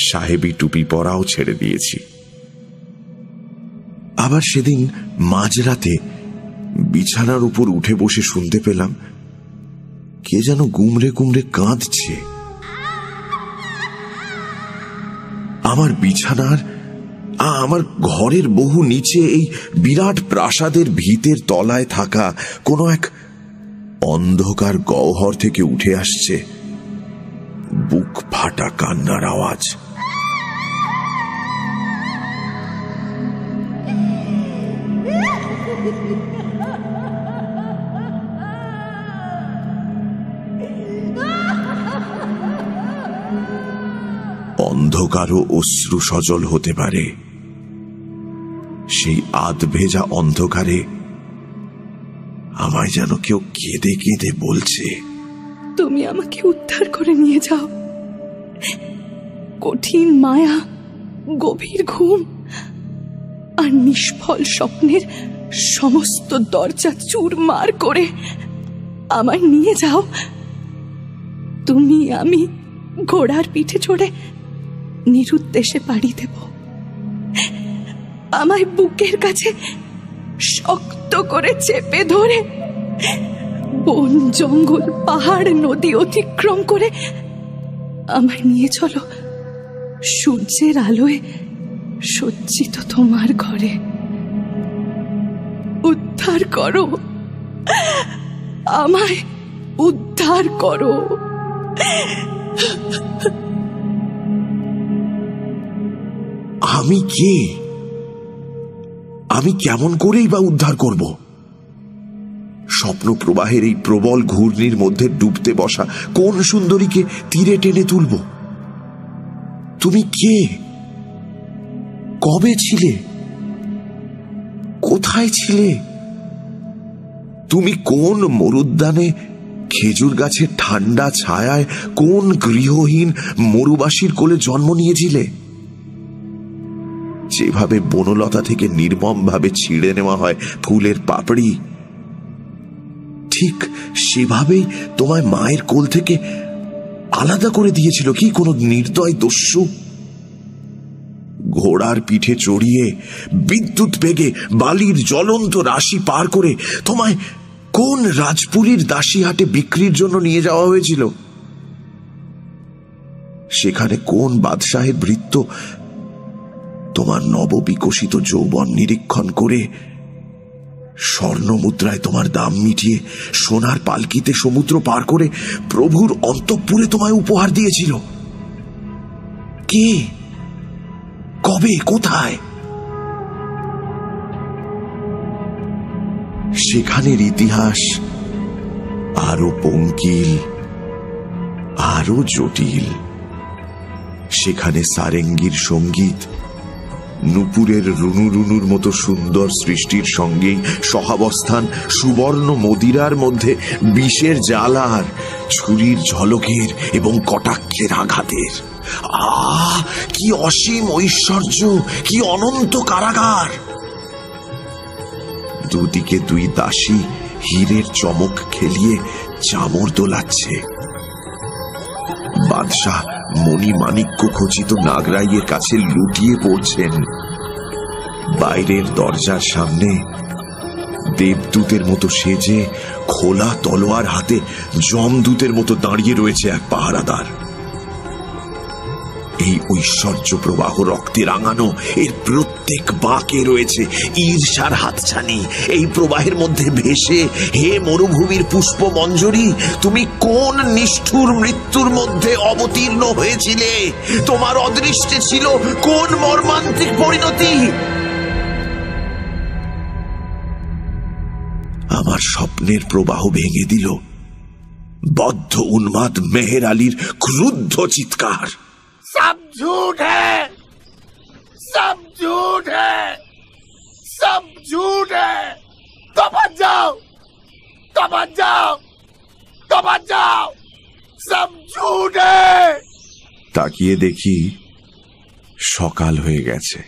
সাহেবী টুপি পরাও ছেড়ে দিয়েছি। আবার সেদিন মাঝরাতে বিছানার উপর উঠে বসে শুনতে পেলাম কে যেন গুমরে গুমরে কাঁদছে। আমার বিছানার আমার ঘরের বহু নিচে এই বিরাট প্রাসাদের ভিতের তলায় থাকা কোনো এক অন্ধকার গহ্বর থেকে উঠে আসছে বুক ফাটা কান্নার আওয়াজ। অন্ধকারও অশ্রু সজল হতে পারে। সেই আধভেজা অন্ধকারে আমায় যেন কেউ কেঁদে কেঁদে বলছে, তুমি আমাকে উদ্ধার করে নিয়ে যাও, কঠিন মায়া, গভীর ঘুম আর নিষ্ফল স্বপ্নের সমস্ত দরজা চুরমার করে আমায় নিয়ে যাও। তুমি আমি ঘোড়ার পিঠে চড়ে নিরুদ্দেশে পাড়ি দেব। আমায় বুকের কাছে শক্ত করে চেপে ধরে বন জঙ্গল পাহাড় নদী অতিক্রম করে আমায় নিয়ে চলো সূর্যের আলোয় সজ্জিত তোমার ঘরে। উদ্ধার করো, আমায় উদ্ধার করো। আমি কে? আমি কেমন করেই বা উদ্ধার করব? স্বপ্ন প্রবাহের এই প্রবল ঘূর্ণির মধ্যে ডুবতে বসা কোন সুন্দরীকে তীরে টেনে তুলব? তুমি কে? কবে ছিলে? কোথায় ছিলে? তুমি কোন মরুদ্যানে খেজুর গাছের ঠান্ডা ছায়ায় কোন গৃহহীন মরুবাসীর কোলে জন্ম নিয়েছিলে? যেভাবে বনলতা থেকে নির্মমভাবে ছিঁড়ে নেওয়া হয় ফুলের পাপড়ি, ঠিক সেভাবেই তোমায় মায়ের কোল থেকে আলাদা করে দিয়েছিল কি কোনো নির্দয় দস্যু? ঘোড়ার পিঠে চড়িয়ে বিদ্যুৎ বেগে বালির জ্বলন্ত রাশি পার করে তোমায় কোন রাজপুরীর দাসীহাটে বিক্রির জন্য নিয়ে যাওয়া হয়েছিল? সেখানে কোন বাদশাহের ভৃত্য তোমার নববিকশিত যৌবন নিরীক্ষণ করে স্বর্ণ মুদ্রায় তোমার দাম মিটিয়ে সোনার পালকিতে সমুদ্র পার করে প্রভুর অন্তঃপুরে তোমায় উপহার দিয়েছিল? কে? কবে? কোথায়? সেখানের ইতিহাস আরো পঙ্কিল, আরো জটিল। সেখানে সারেঙ্গীর সঙ্গীত নুপুরের রুনু রুনুর মতো সুন্দর সৃষ্টির সঙ্গেই সহাবস্থান সুবর্ণ মদিরার মধ্যে বিষের জ্বালার, ছুরির ঝলকের এবং কটাক্ষের আঘাতের। কি অসীম ঐশ্বর্য, কি অনন্ত কারাগার! দুদিকে দুই দাসী হীরের চমক খেলিয়ে চামর দোলাচ্ছে। বাদশাহ মণিমাণিক্য খচিত নাগরাইয়ের কাছে লুটিয়ে পড়ছেন। বাইরের দরজার সামনে দেবদূতের মতো সেজে খোলা তলোয়ার হাতে যমদূতের মতো দাঁড়িয়ে রয়েছে এক পাহারাদার। এই ঐশ্বর্য প্রবাহ রক্তে রাঙানো, এর প্রত্যেক বাঁকে রয়েছে ঈর্ষার হাতছানি। এই প্রবাহের মধ্যে ভেসে হে মরুভূমির পুষ্প মঞ্জরি, তুমি কোন নিষ্ঠুর মৃত্যুর মধ্যে অবতীর্ণ হয়েছিলে? তোমার অদৃষ্টে ছিল কোন মর্মান্তিক পরিণতি? আমার স্বপ্নের প্রবাহ ভেঙে দিল বদ্ধ উন্মাদ মেহের আলীর ক্রুদ্ধ চিৎকার। सब झूठ है, सब झूठ है, सब झूठ है। तो बच जाओ, तो बच जाओ, तो बच जाओ, सब झूठ है। তাকিয়ে দেখি সকাল হয়ে গেছে।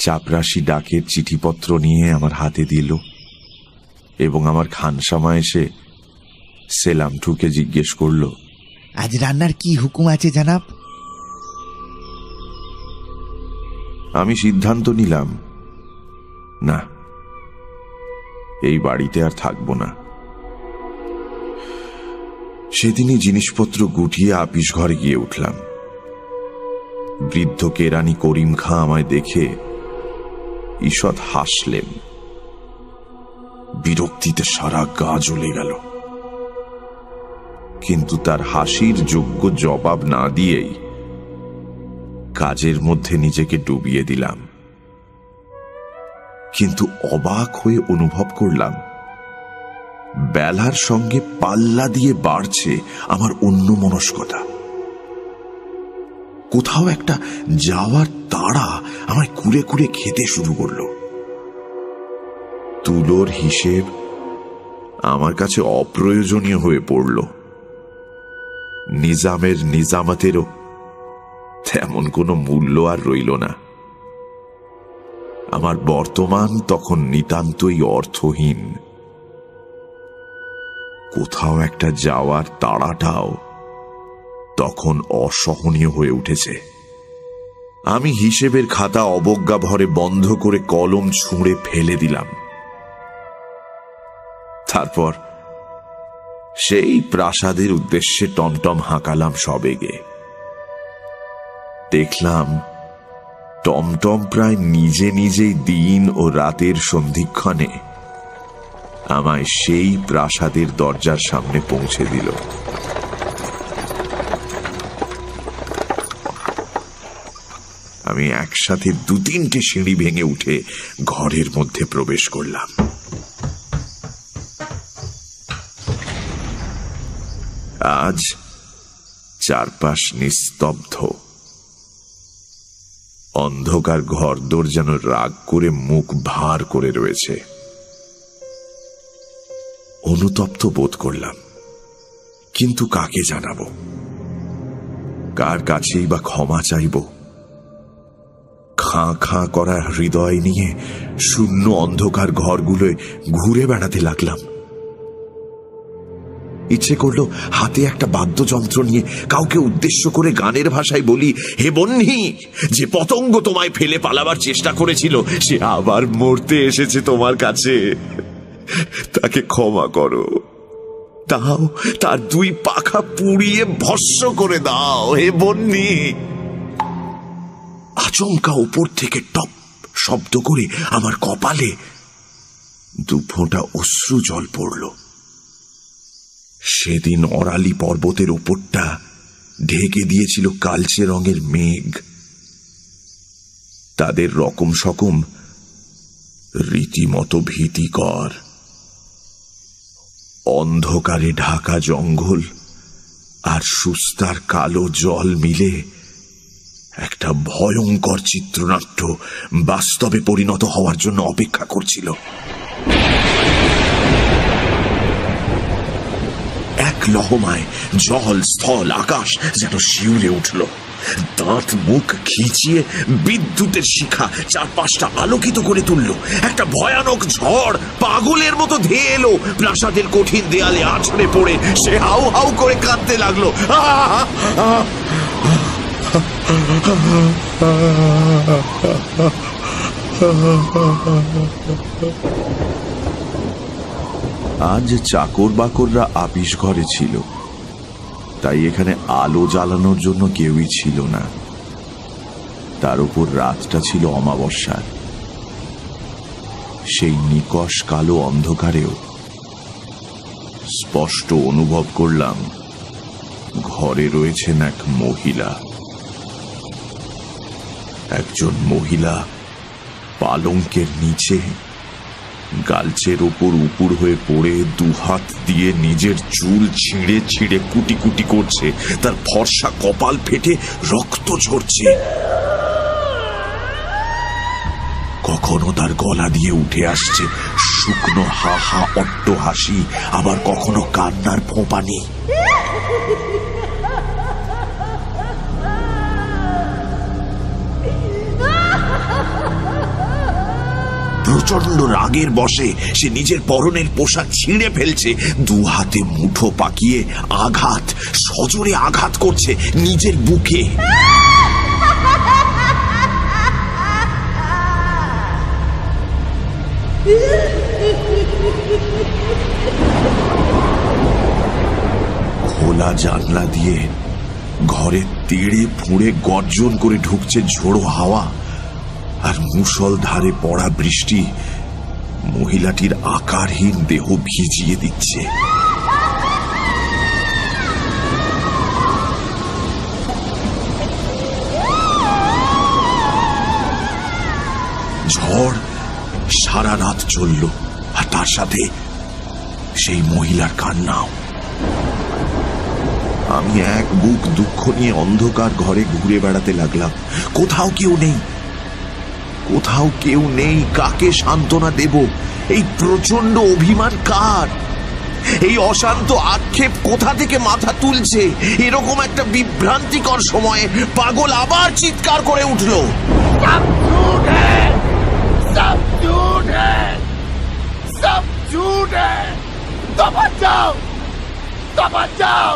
চাপরাশি ডাকের চিঠিপত্র নিয়ে আমার হাতে দিল এবং আমার খানসামা এসে সেলাম ঠুকে জিজ্ঞেস করল, আজ রান্নার কি হুকুম আছে জানাব? আমি সিদ্ধান্ত নিলাম, না, এই বাড়িতে আর থাকব না। সেদিনই জিনিসপত্র গুটিয়ে আপিস ঘরে গিয়ে উঠলাম। বৃদ্ধ কেরানি করিম খাঁ আমায় দেখে ঈষৎ হাসলেন। বিরক্তিতে সারা গা জ্বলে গেল, কিন্তু তার হাসির যোগ্য জবাব না দিয়েই কাজের মধ্যে নিজেকে ডুবিয়ে দিলাম। কিন্তু অবাক হয়ে অনুভব করলাম বেলার সঙ্গে পাল্লা দিয়ে বাড়ছে আমার অন্যমনস্কতা। কোথাও একটা যাওয়ার তাড়া আমায় কুরে কুরে খেতে শুরু করল। তুলোর হিসেব আমার কাছে অপ্রয়োজনীয় হয়ে পড়ল। নিজামের নিজামাতেরও তেমন কোনো মূল্য আর রইল না। আমার বর্তমান তখন নিতান্তই অর্থহীন। কোথাও একটা যাওয়ার তাড়াটাও তখন অসহনীয় হয়ে উঠেছে। আমি হিসেবের খাতা অবজ্ঞা ভরে বন্ধ করে কলম ছুঁড়ে ফেলে দিলাম। তারপর সেই প্রাসাদের উদ্দেশ্যে টমটম হাঁকালাম সবেগে। দেখলাম টমটম প্রায় নিজে নিজেই দিন ও রাতের সন্ধিক্ষণে আমায় সেই প্রাসাদের দরজার সামনে পৌঁছে দিল। আমি একসাথে 2-3টে সিঁড়ি ভেঙে উঠে ঘরের মধ্যে প্রবেশ করলাম। আজ চারপাশ নিস্তব্ধ। অন্ধকার ঘরদোর যেন রাগ করে মুখ ভার করে রয়েছে। অনুতপ্ত বোধ করলাম, কিন্তু কাকে জানাবো? কার কাছেই বা ক্ষমা চাইব? খাঁ খাঁ করা হৃদয় নিয়ে শূন্য অন্ধকার ঘরগুলোয় ঘুরে বেড়াতে লাগলাম। ইচ্ছে করলো হাতে একটা বাদ্যযন্ত্র নিয়ে কাউকে উদ্দেশ্য করে গানের ভাষায় বলি, হে বন্যী, যে পতঙ্গ তোমায় ফেলে পালাবার চেষ্টা করেছিল সে আবার মরতে এসেছে তোমার কাছে, তাকে ক্ষমা করো, দাও তার 2 পাখা পুড়িয়ে ভস্ম করে দাও হে বন্যী। আচমকা উপর থেকে টপ শব্দ করে আমার কপালে 2 ফোঁটা অশ্রু জল পড়ল। সেদিন অরালি পর্বতের উপরটা ঢেকে দিয়েছিল কালচে রঙের মেঘ। তাদের রকম সকম রীতিমতো ভীতিকর। অন্ধকারে ঢাকা জঙ্গল আর সুস্তার কালো জল মিলে একটা ভয়ঙ্কর চিত্রনাট্য বাস্তবে পরিণত হওয়ার জন্য অপেক্ষা করছিল। এক লহমায় জল, স্থল, আকাশ যেন শিউরে উঠল। দাঁত মুখ খিচিয়ে বিদ্যুতের শিখা চারপাশটা আলোকিত করে তুলল। একটা ভয়ানক ঝড় পাগলের মতো ধেয়ে এলো প্রাসাদের কঠিন দেয়ালে আছড়ে পড়ে সে হাউ হাউ করে কাঁদতে লাগলো। আজ চাকর বাকররা আপিস ঘরে ছিল, তাই এখানে আলো জ্বালানোর জন্য কেউই ছিল না। তার উপর রাতটা ছিল অমাবস্যার। সেই নিকষ কালো অন্ধকারেও স্পষ্ট অনুভব করলাম ঘরে রয়েছেন এক মহিলা। একজন মহিলা পালঙ্কের নিচে গালচের ওপর উপুর হয়ে পড়ে 2 হাত দিয়ে নিজের চুল ছিঁড়ে ছিঁড়ে কুটি কুটি করছে। তার ফর্সা কপাল ফেটে রক্ত ঝরছে। কখনো তার গলা দিয়ে উঠে আসছে শুকনো হা হা অট্ট হাসি, আবার কখনো কান্নার ফোঁপানি। প্রচন্ড রাগের বশে সে নিজের পরনের পোশাক ছিঁড়ে ফেলছে। 2 হাতে মুঠো পাকিয়ে আঘাত, সজোরে আঘাত করছে নিজের বুকে। খোলা জানলা দিয়ে ঘরে তেড়ে ফুঁড়ে গর্জন করে ঢুকছে ঝোড়ো হাওয়া, আর মুষলধারে পড়া বৃষ্টি মহিলাটির আকারহীন দেহ ভিজিয়ে দিচ্ছে। ঝড় সারা রাত চলল, আর তার সাথে সেই মহিলার কান্নাও। আমি এক বুক দুঃখ নিয়ে অন্ধকার ঘরে ঘুরে বেড়াতে লাগলাম। কোথাও কেউ নেই, কোথাও কেউ নেই। কাকে সান্ত্বনা দেব? এই প্রচন্ড অভিমান কার? এই অশান্ত আক্ষেপ কোথা থেকে মাথা তুলছে এরকম একটা বিভ্রান্তিকর সময়ে পাগল আবার চিৎকার করে উঠল, सब झूठ है, सब झूठ है, सब झूठ है। तो बच जाओ, तो बच जाओ,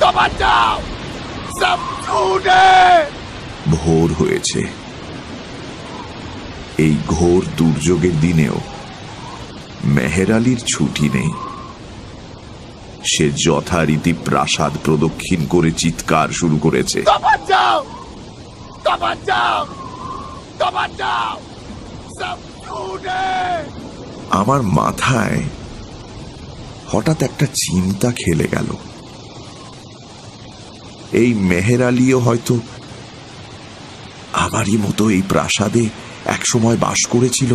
तो बच जाओ, सब झूठ है। ভোর হয়েছে। এই ঘোর দুর্যোগের দিনেও মেহের আলীর ছুটি নেই। সে যথারীতি প্রাসাদ প্রদক্ষিণ করে চিৎকার শুরু করেছে, तो बच जाओ, तो बच जाओ, तो बच जाओ, सब झूठ है। আমার মাথায় হঠাৎ একটা চিন্তা খেলে গেল। এই মেহের আলীও হয়তো আমারই মতো এই প্রাসাদে একসময় বাস করেছিল।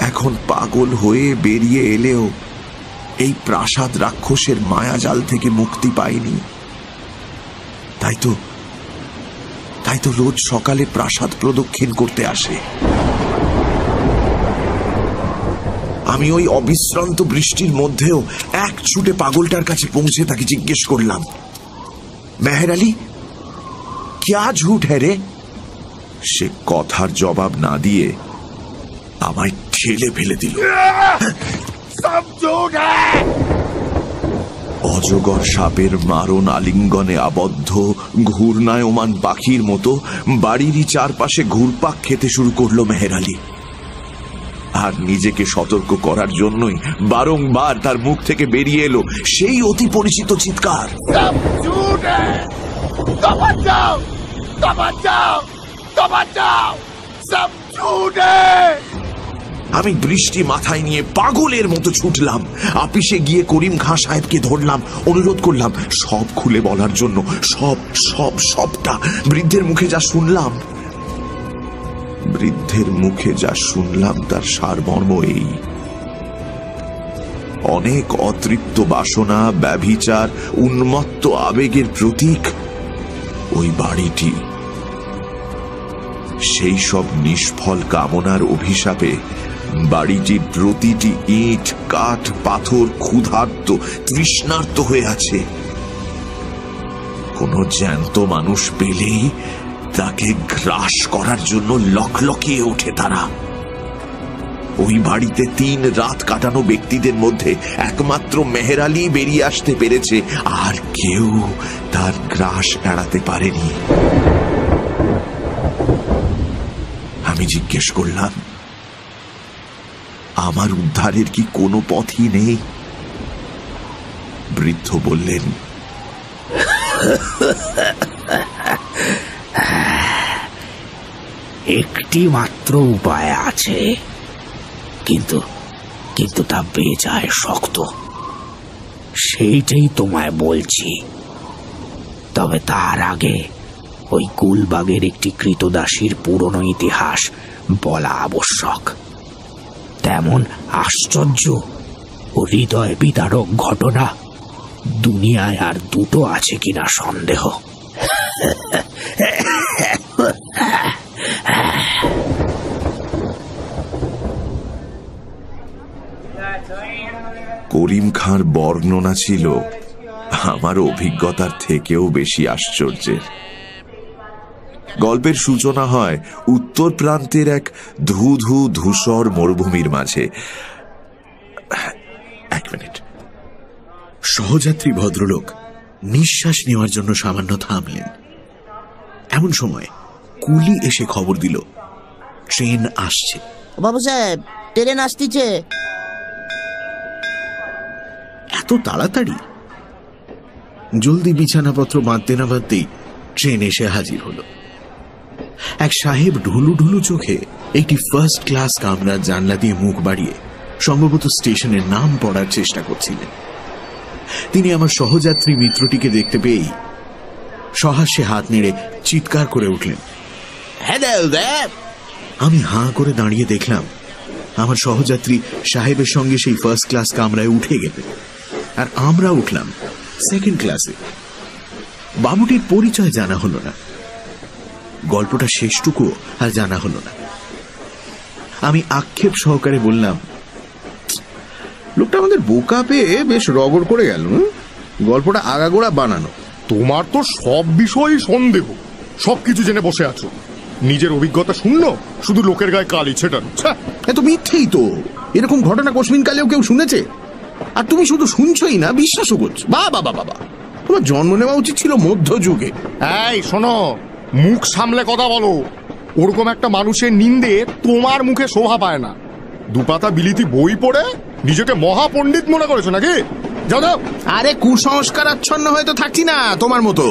এখন পাগল হয়ে বেরিয়ে এলেও এই প্রাসাদ রাক্ষসের মায়াজাল থেকে মুক্তি পায়নি। তাই তো রোজ সকালে প্রাসাদ প্রদক্ষিণ করতে আসে। আমি ওই অবিশ্রান্ত বৃষ্টির মধ্যেও এক ছুটে পাগলটার কাছে পৌঁছে তাকে জিজ্ঞেস করলাম, মেহের আলী, ক্যা ঝুট হ্যায় রে? সে কথার জবাব না দিয়ে আমায় ঠেলে ফেলে দিল। सब झूठ है। অজগর সাপের মারণ আলিঙ্গনে আবদ্ধ ঘূর্ণায়মান পাখির মতো বাড়িরই চারপাশে ঘুরপাক খেতে শুরু করলো মেহের আলী। আর নিজেকে সতর্ক করার জন্যই বারংবার তার মুখ থেকে বেরিয়ে এলো সেই অতি পরিচিত চিৎকার, सब झूठ है। तो बच जाओ, तो बच जाओ, तो बच जाओ, सब झूठ है। আমি বৃষ্টি মাথায় নিয়ে পাগলের মতো ছুটলাম। আপিসে গিয়ে করিম খাঁ সাহেবকে ধরলাম, অনুরোধ করলাম সব খুলে বলার জন্য। সবটা বৃদ্ধের মুখে যা শুনলাম তার সারমর্ম এই: অনেক অতৃপ্ত বাসনা, ব্যভিচার, উন্মত্ত আবেগের প্রতীক ওই বাড়িটি। সেই সব নিষ্ফল কামনার অভিশাপে বাড়িটির প্রতিটি ইট, কাঠ, পাথর ক্ষুধার্ত, তৃষ্ণার্ত হয়ে আছে। কোন জ্যান্ত মানুষ পেলেই তাকে গ্রাস করার জন্য লকলকিয়ে ওঠে তারা। ওই বাড়িতে 3 রাত কাটানো ব্যক্তিদের মধ্যে একমাত্র মেহের আলী বেরিয়ে আসতে পেরেছে, আর কেউ তার গ্রাস এড়াতে পারেনি। আমি জিজ্ঞেস করলাম, আমার উদ্ধারের কি কোনো পথই নেই? বৃদ্ধ বললেন, একটি মাত্র উপায় আছে, কিন্তু তা বেজায় শক্ত। সেইটাই তোমায় বলছি। তবে তার আগে ওই গুলবাগের একটি কৃতদাসীর পুরনো ইতিহাস বলা আবশ্যক। তেমন আশ্চর্য ও হৃদয় বিদারক ঘটনা দুনিয়ায় আর দুটো আছে কিনা সন্দেহ। করিম খাঁর বর্ণনা ছিল আমার অভিজ্ঞতার থেকেও বেশি আশ্চর্যের। গল্পের সূচনা হয় উত্তর প্রান্তের এক ধূ ধূসর মরুভূমির মাঝে। এক মিনিট। সহযাত্রী ভদ্রলোক নিঃশ্বাস নেওয়ার জন্য সামান্য থামলেন। এমন সময় কুলি এসে খবর দিল, ট্রেন আসছে। বাবু সাহেব, ট্রেন আসতেছে। এত তাড়াতাড়ি? জলদি বিছানাপত্র বাঁধতে না বাঁধতেই ট্রেন এসে হাজির হলো। এক সাহেব ঢুলু ঢুলু চোখে একটি ফার্স্ট ক্লাস কামরার জানলা দিয়ে মুখ বাড়িয়ে সম্ভবত স্টেশনের নাম পড়ার চেষ্টা করছিলেন। তিনি আমার সহযাত্রী মিত্রটিকে দেখতে পেয়েই সহাস্যে হাত নেড়ে চিৎকার করে উঠলেন, আমি হাঁ করে দাঁড়িয়ে দেখলাম আমার সহযাত্রী সাহেবের সঙ্গে সেই ফার্স্ট ক্লাস কামরায় উঠে গেলেন, আর আমরা উঠলাম সেকেন্ড ক্লাসে। বাবুটির পরিচয় জানা হলো না, গল্পটা শেষটুকু আর জানা হলো না। আমি আক্ষেপ সহকারে বললাম, লোকটা আমাদের বোকা পেয়ে বেশ রগড় করে গেল। গল্পটা আগাগোড়া বানানো। তোমার তো সব বিষয়ই সন্দেহ, সবকিছু জেনে বসে আছো। নিজের অভিজ্ঞতা শুনলো, শুধু লোকের গায়ে কালি ছেটানো। এত মিথ্যেই তো। এরকম ঘটনা কোশমিন কালেও কেউ শুনেছে? আর তুমি শুধু শুনছই না, বিশ্বাসও করছো। বাবা বাবা বাবা, তোমার জন্ম নেওয়া উচিত ছিল মধ্যযুগে। এই শোনো, মুখ সামলে কথা বলো। ওরকম একটা মানুষের নিন্দে তোমার মুখে শোভা পায় না। দুপাতা বিলিতি বই পড়ে নিজেকে মহাপণ্ডিত মনে করেছো নাকি? যাও যাও। আরে কুসংস্কার আচ্ছন্ন হয়তো থাকছি না তোমার মতো।